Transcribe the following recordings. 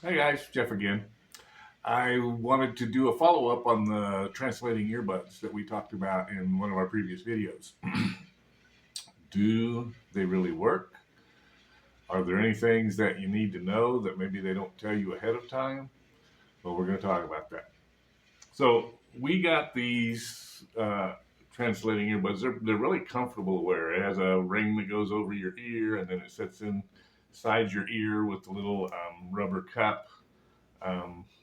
Hey guys, Jeff again. I wanted to do a follow up on the translating earbuds that we talked about in one of our previous videos. Do they really work? Are there any things that you need to know that maybe they don't tell you ahead of time? Well, we're going to talk about that. So, we got these translating earbuds. They're really comfortable to wear. It has a ring that goes over your ear and then it sits inside your ear with the little rubber cup. I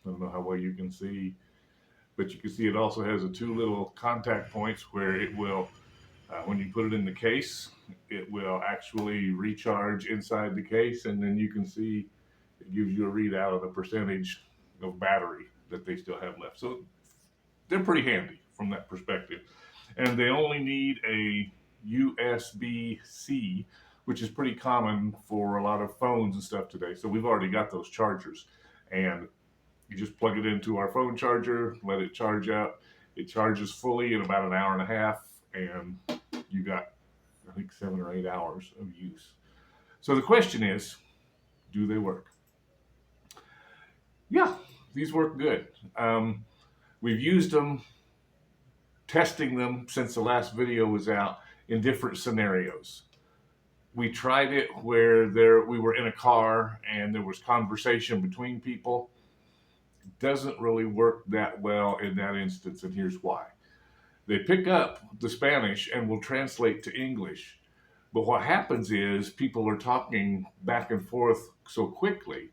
don't know how well you can see, but you can see it also has the two little contact points where it will, when you put it in the case, it will actually recharge inside the case, and then you can see it gives you a readout of the percentage of battery that they still have left. So they're pretty handy from that perspective, and they only need a USB-C, which is pretty common for a lot of phones and stuff today. So we've already got those chargers, and you just plug it into our phone charger, let it charge up. It charges fully in about an hour and a half, and you got, I think, 7 or 8 hours of use. So the question is, do they work? Yeah, these work good. We've used them, testing them since the last video was out in different scenarios. We tried it where we were in a car and there was conversation between people. Doesn't really work that well in that instance, and here's why. They pick up the Spanish and will translate to English. But what happens is people are talking back and forth so quickly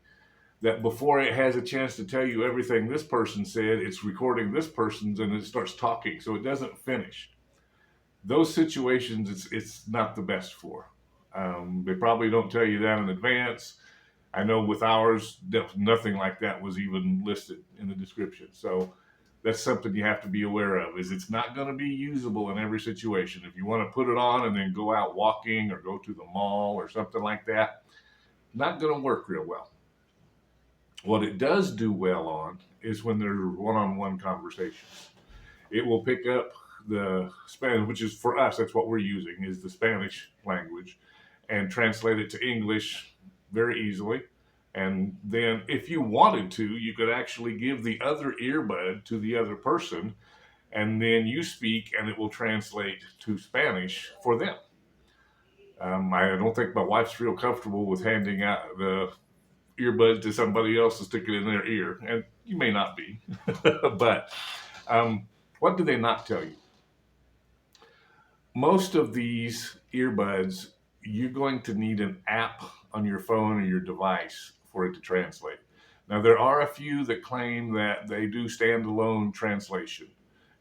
that before it has a chance to tell you everything this person said, it's recording this person's and it starts talking. So it doesn't finish. Those situations, it's not the best for. They probably don't tell you that in advance. I know with ours, nothing like that was even listed in the description. So that's something you have to be aware of. Is it's not going to be usable in every situation. If you want to put it on and then go out walking or go to the mall or something like that, not going to work real well. What it does do well on is when there are one-on-one conversations. It will pick up the Spanish, which is for us, that's what we're using, is the Spanish language, and translate it to English very easily. And then, if you wanted to, you could actually give the other earbud to the other person, and then you speak, and it will translate to Spanish for them. I don't think my wife's real comfortable with handing out the earbud to somebody else to stick it in their ear, and you may not be. But what do they not tell you? Most of these earbuds, you're going to need an app on your phone or your device for it to translate. Now, there are a few that claim that they do standalone translation,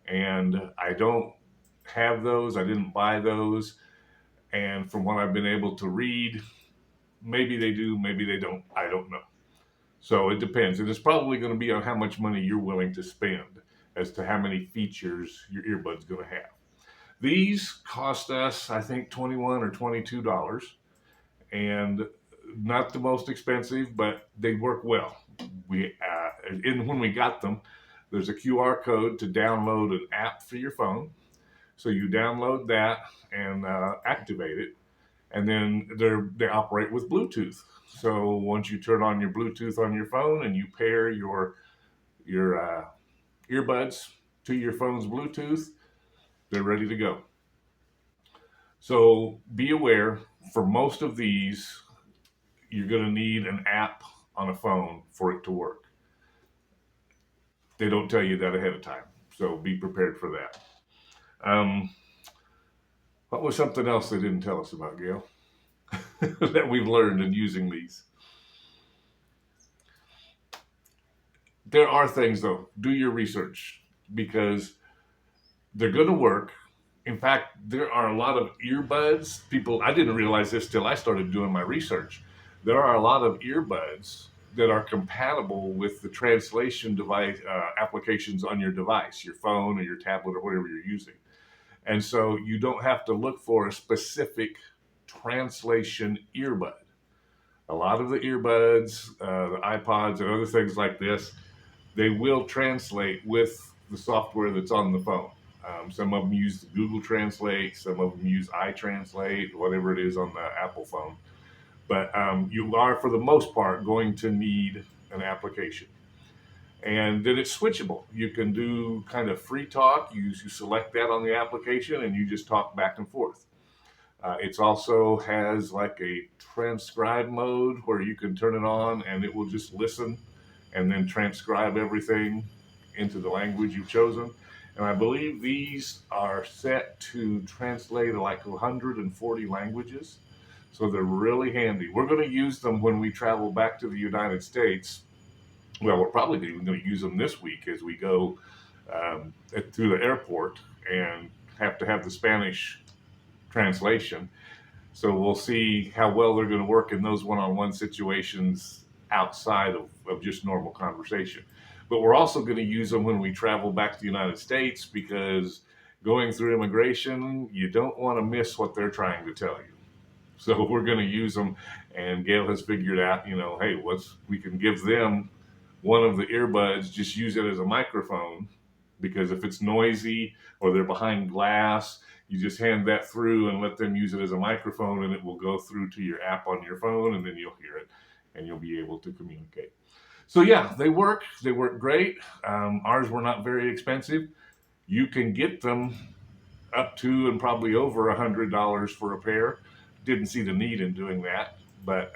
and I don't have those. I didn't buy those. And from what I've been able to read, maybe they do, maybe they don't. I don't know. So it depends. And it's probably going to be on how much money you're willing to spend as to how many features your earbud's going to have. These cost us, I think, $21 or $22, and not the most expensive, but they work well. And when we got them, there's a QR code to download an app for your phone. So you download that and activate it, and then they operate with Bluetooth. So once you turn on your Bluetooth on your phone and you pair your earbuds to your phone's Bluetooth, they're ready to go. So be aware, for most of these, you're going to need an app on a phone for it to work. They don't tell you that ahead of time, so be prepared for that. Um, what was something else they didn't tell us about, Gail, that we've learned in using these? There are things, though. Do your research because they're going to work. In fact, there are a lot of earbuds. I didn't realize this till I started doing my research. There are a lot of earbuds that are compatible with the translation device applications on your device, your phone or your tablet or whatever you're using. And so you don't have to look for a specific translation earbud. A lot of the earbuds, the iPods, and other things like this, they will translate with the software that's on the phone. Some of them use Google Translate, some of them use iTranslate, whatever it is on the Apple phone. But you are, for the most part, going to need an application. And then it's switchable. You can do kind of free talk. You select that on the application and you just talk back and forth. It also has like a transcribe mode where you can turn it on and it will just listen and then transcribe everything into the language you've chosen. And I believe these are set to translate like 140 languages. So they're really handy. We're going to use them when we travel back to the United States. Well, we're probably even going to use them this week as we go through the airport and have to have the Spanish translation. So we'll see how well they're going to work in those one-on-one situations outside of just normal conversation. But we're also going to use them when we travel back to the United States, because going through immigration, you don't want to miss what they're trying to tell you. So we're going to use them, and Gail has figured out, hey, we can give them one of the earbuds, just use it as a microphone, because if it's noisy or they're behind glass, you just hand that through and let them use it as a microphone, and it will go through to your app on your phone, and then you'll hear it and you'll be able to communicate. So yeah, they work great. Ours were not very expensive. You can get them up to and probably over $100 for a pair. Didn't see the need in doing that, but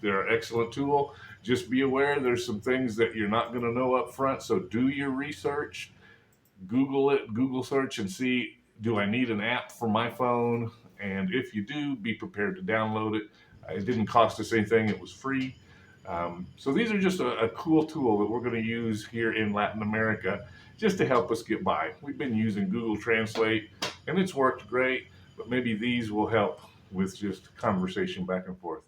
they're an excellent tool. Just be aware there's some things that you're not going to know up front, so do your research. Google search and see, do I need an app for my phone? And if you do, be prepared to download it. It didn't cost us anything, it was free. So these are just a cool tool that we're going to use here in Latin America just to help us get by. We've been using Google Translate and it's worked great, but maybe these will help with just conversation back and forth.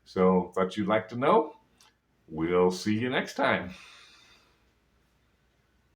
So thought you'd like to know. We'll see you next time.